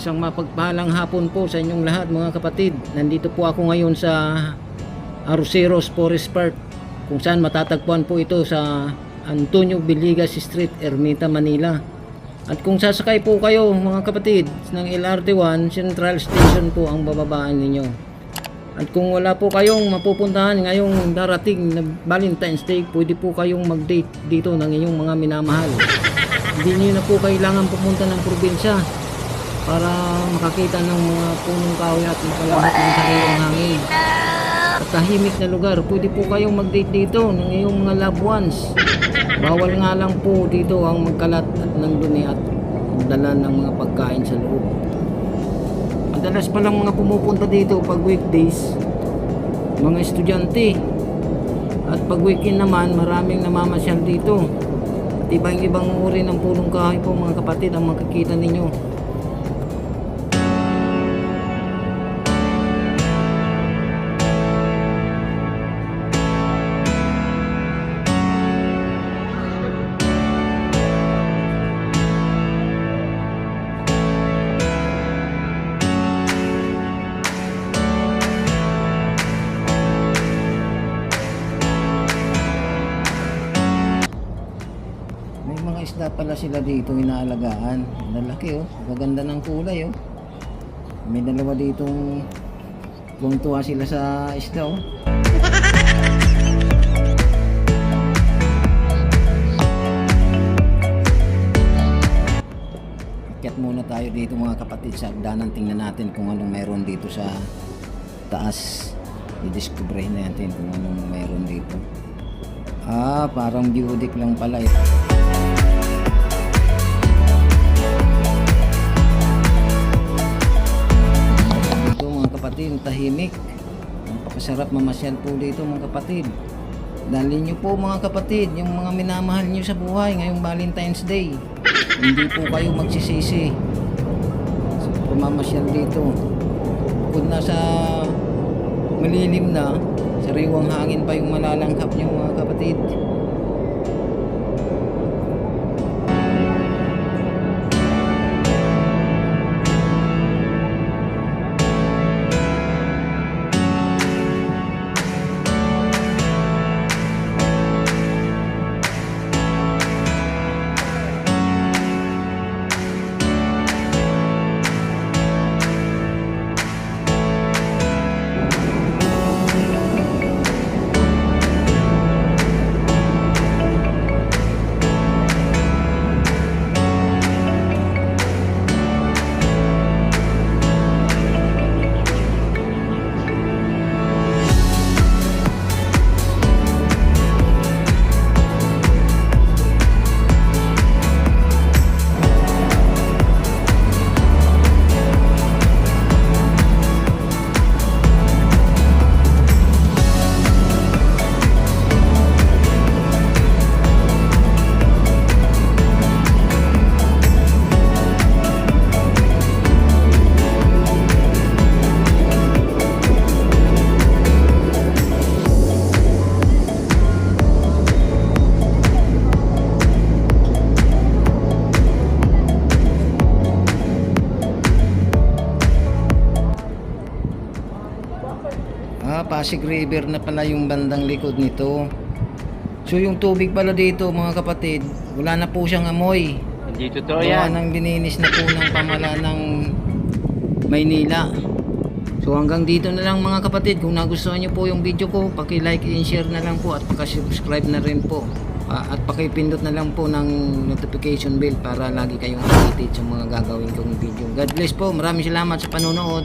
Isang mapagpalang hapon po sa inyong lahat mga kapatid. Nandito po ako ngayon sa Arroceros Forest Park, kung saan matatagpuan po ito sa Antonio Villegas Street, Ermita, Manila. At kung sasakay po kayo mga kapatid ng LRT1 Central Station po ang bababaan ninyo. At kung wala po kayong mapupuntahan ngayong darating na Valentine's Day, pwede po kayong mag-date dito ng inyong mga minamahal. Hindi nyo na po kailangan pupunta ng probinsya para makakita ng mga punong kahoy at makalamot ng sariwang hangin. At tahimik na lugar, pwede po kayong mag-date dito ng iyong mga loved ones. Bawal nga lang po dito ang magkalat at ng dumi at magdala ng mga pagkain sa loob. Madalas pa lang mga pumupunta dito pag weekdays, mga estudyante. At pag weekend naman, maraming namamasyal dito. At ibang uri ng punong kahoy po mga kapatid ang makikita ninyo. May mga isda pala sila dito inaalagaan. Lalaki oh, maganda ng kulay oh. May dalawa ditong tuwang-tuwa sila sa isda oh. Akyat muna tayo dito mga kapatid sa agdanan. Tingnan natin kung anong mayroon dito sa taas. I-discoverin natin kung anong mayroon dito. Parang budik lang pala ito. Dito mga kapatid, tahimik. Napakasarap mamasyal po dito mga kapatid. Dalhin nyo po mga kapatid yung mga minamahal nyo sa buhay ngayong Valentine's Day. Hindi po kayo magsisisi so, mamasyal dito. Kung nasa malilim na, sariwang hangin pa yung malalanghap nyo mga kapatid. Pasig River na pala yung bandang likod nito. So yung tubig pala dito mga kapatid, wala na po siyang amoy. Hindi totoo yan. Nang bininis na po ng pamalaan ng Maynila. So hanggang dito na lang mga kapatid. Kung nagustuhan nyo po yung video ko, paki-like and share na lang po at paki-subscribe na rin po. At paki-pindot na lang po ng notification bell para lagi kayong updated sa mga gagawin kong video. God bless po. Maraming salamat sa panonood.